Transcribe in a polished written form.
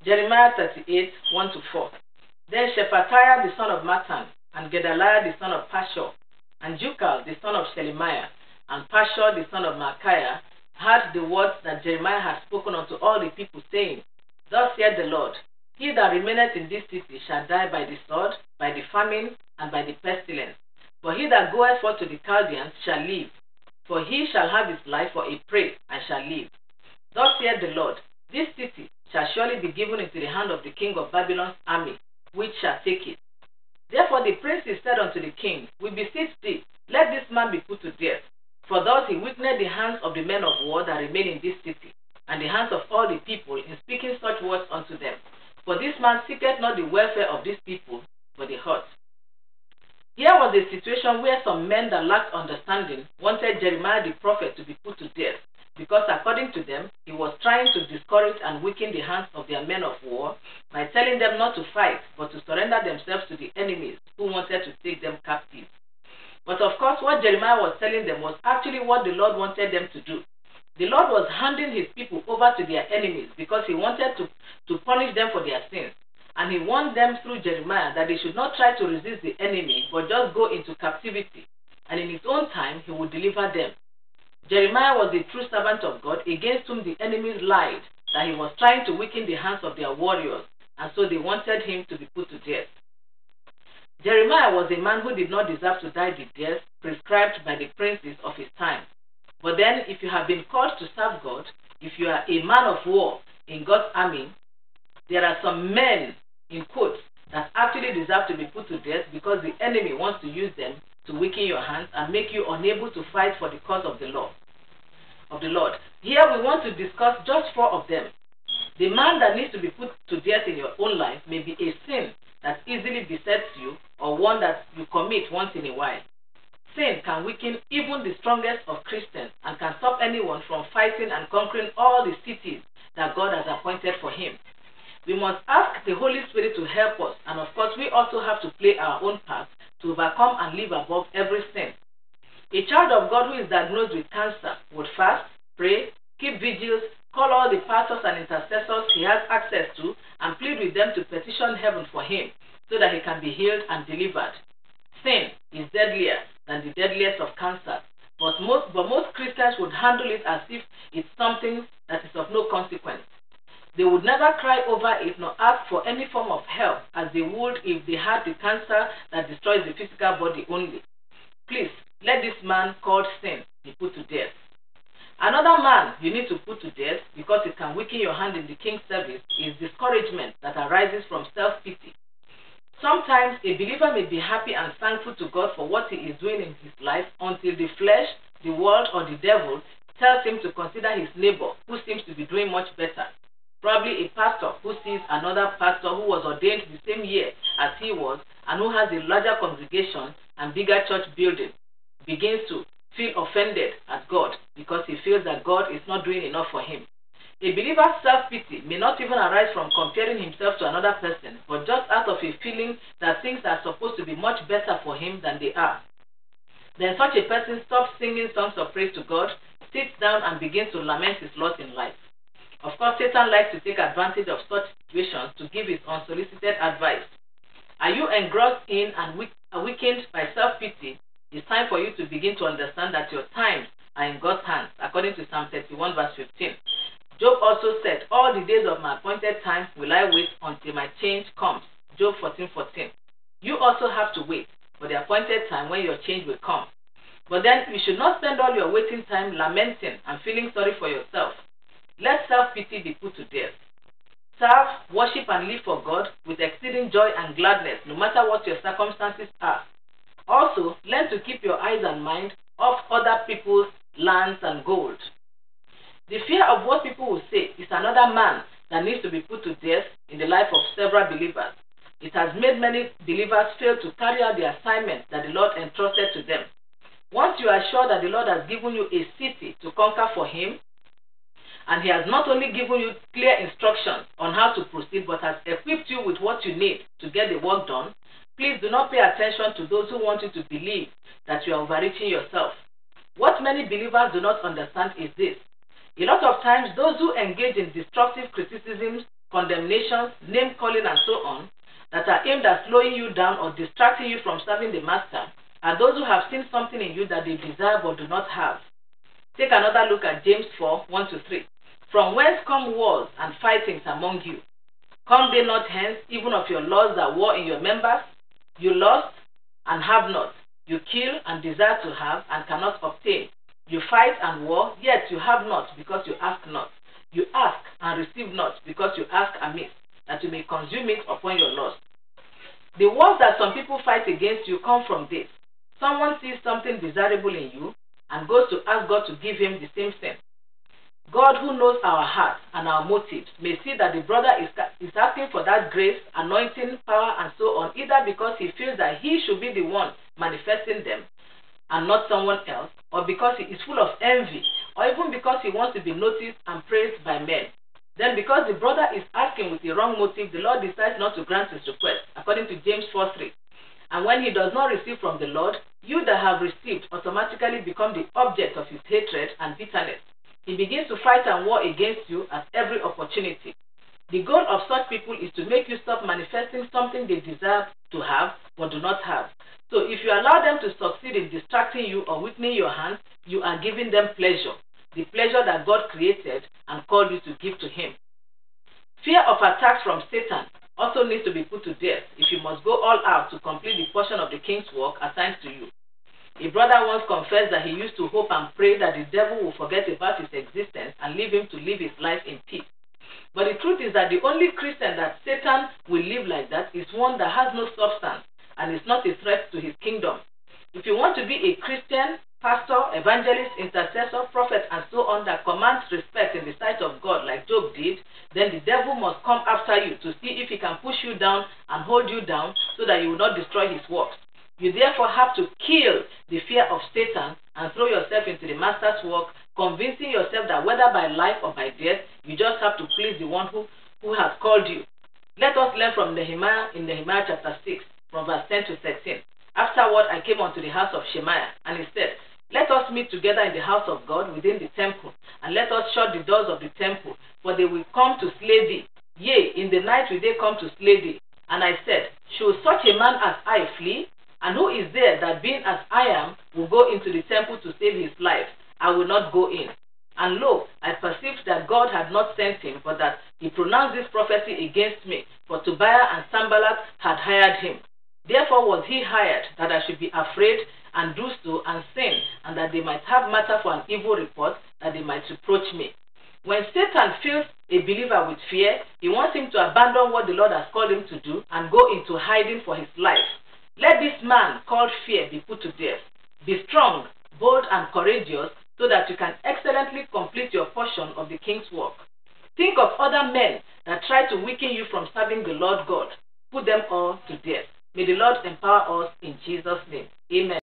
Jeremiah 38, 1-4. Then Shephatiah the son of Mattan, and Gedaliah the son of Pashur, and Jukal the son of Shelemiah, and Pashur the son of Micaiah heard the words that Jeremiah had spoken unto all the people, saying, Thus saith the Lord, He that remaineth in this city shall die by the sword, by the famine, and by the pestilence. But he that goeth forth to the Chaldeans shall live, for he shall have his life for a prey, and shall live. Thus saith the Lord, This city shall surely be given into the hand of the king of Babylon's army, which shall take it. Therefore the princes said unto the king, We beseech thee, let this man be put to death. For thus he weakened the hands of the men of war that remain in this city, and the hands of all the people, in speaking such words unto them. For this man seeketh not the welfare of these people, but the hurt. Here was a situation where some men that lacked understanding wanted Jeremiah the prophet to be put to death, because according to them, he was trying to discourage and weaken the hands of their men of war by telling them not to fight, but to surrender themselves to the enemies who wanted to take them captive. But of course, what Jeremiah was telling them was actually what the Lord wanted them to do. The Lord was handing his people over to their enemies because he wanted to punish them for their sins. And he warned them through Jeremiah that they should not try to resist the enemy, but just go into captivity. And in his own time, he would deliver them. Jeremiah was a true servant of God, against whom the enemies lied, that he was trying to weaken the hands of their warriors, and so they wanted him to be put to death. Jeremiah was a man who did not deserve to die the death prescribed by the princes of his time. But then, if you have been called to serve God, if you are a man of war in God's army, there are some men, in quotes, that actually deserve to be put to death because the enemy wants to use them to weaken your hands and make you unable to fight for the cause of the Lord. Here we want to discuss just 4 of them. The man that needs to be put to death in your own life may be a sin that easily besets you, or one that you commit once in a while. Sin can weaken even the strongest of Christians and can stop anyone from fighting and conquering all the cities that God has appointed for him. We must ask the Holy Spirit to help us, and of course we also have to play our own part to overcome and live above every sin. A child of God who is diagnosed with cancer would fast, pray, keep vigils, call all the pastors and intercessors he has access to, and plead with them to petition heaven for him, so that he can be healed and delivered. Sin is deadlier than the deadliest of cancers, but most Christians would handle it as if it's something that is of no consequence. They would never cry over it nor ask for any form of help as they would if they had the cancer that destroys the physical body only. Please, let this man called sin be put to death. Another man you need to put to death, because it can weaken your hand in the king's service, is discouragement that arises from self-pity. Sometimes a believer may be happy and thankful to God for what he is doing in his life until the flesh, the world, or the devil tells him to consider his neighbor who seems to be doing much better. Probably a pastor who sees another pastor who was ordained the same year as he was and who has a larger congregation and bigger church building begins to feel offended at God because he feels that God is not doing enough for him. A believer's self-pity may not even arise from comparing himself to another person, but just out of a feeling that things are supposed to be much better for him than they are. Then such a person stops singing songs of praise to God, sits down and begins to lament his lot in life. Of course, Satan likes to take advantage of such situations to give his unsolicited advice. Are you engrossed in and weakened by self-pity? It's time for you to begin to understand that your times are in God's hands, according to Psalm 31 verse 15. Job also said, all the days of my appointed time will I wait until my change comes. Job 14:14. You also have to wait for the appointed time when your change will come. But then you should not spend all your waiting time lamenting and feeling sorry for yourself. Let self-pity be put to death. Serve, worship, and live for God with exceeding joy and gladness, no matter what your circumstances are. Also, learn to keep your eyes and mind off other people's lands and gold. The fear of what people will say is another man that needs to be put to death in the life of several believers. It has made many believers fail to carry out the assignment that the Lord entrusted to them. Once you are sure that the Lord has given you a city to conquer for him, and he has not only given you clear instructions on how to proceed, but has equipped you with what you need to get the work done, please do not pay attention to those who want you to believe that you are overreaching yourself. What many believers do not understand is this. A lot of times, those who engage in destructive criticisms, condemnations, name-calling, and so on, that are aimed at slowing you down or distracting you from serving the Master, are those who have seen something in you that they desire but do not have. Take another look at James 4, 1-3. From whence come wars and fightings among you? Come they not hence, even of your lusts that war in your members? You lust and have not. You kill and desire to have and cannot obtain. You fight and war, yet you have not, because you ask not. You ask and receive not, because you ask amiss, that you may consume it upon your lust. The wars that some people fight against you come from this. Someone sees something desirable in you and goes to ask God to give him the same thing. God, who knows our hearts and our motives, may see that the brother is asking for that grace, anointing, power, and so on, either because he feels that he should be the one manifesting them and not someone else, or because he is full of envy, or even because he wants to be noticed and praised by men. Then because the brother is asking with the wrong motive, the Lord decides not to grant his request, according to James 4:3. And when he does not receive from the Lord, you that have received automatically become the object of his hatred and bitterness. He begins to fight and war against you at every opportunity. The goal of such people is to make you stop manifesting something they desire to have but do not have. So if you allow them to succeed in distracting you or weakening your hands, you are giving them pleasure, the pleasure that God created and called you to give to him. Fear of attacks from Satan also needs to be put to death if you must go all out to complete the portion of the king's work assigned to you. A brother once confessed that he used to hope and pray that the devil will forget about his existence and leave him to live his life in peace. But the truth is that the only Christian that Satan will live like that is one that has no substance and is not a threat to his kingdom. If you want to be a Christian, pastor, evangelist, intercessor, prophet, and so on that commands respect in the sight of God like Job did, then the devil must come after you to see if he can push you down and hold you down so that you will not destroy his works. You therefore have to kill the fear of Satan and throw yourself into the Master's work, convincing yourself that whether by life or by death, you just have to please the one who has called you. Let us learn from Nehemiah in Nehemiah chapter 6, from verse 10 to 13. Afterward, I came unto the house of Shemaiah, and he said, Let us meet together in the house of God within the temple, and let us shut the doors of the temple, for they will come to slay thee. Yea, in the night will they come to slay thee. And I said, Should such a man as I flee? And who is there that, being as I am, will go into the temple to save his life? I will not go in. And lo, I perceived that God had not sent him, but that he pronounced this prophecy against me, for Tobiah and Sanballat had hired him. Therefore was he hired, that I should be afraid, and do so, and sin, and that they might have matter for an evil report, that they might reproach me. When Satan fills a believer with fear, he wants him to abandon what the Lord has called him to do, and go into hiding for his life. Let this man called fear be put to death. Be strong, bold, and courageous, so that you can excellently complete your portion of the king's work. Think of other men that try to weaken you from serving the Lord God. Put them all to death. May the Lord empower us in Jesus' name. Amen.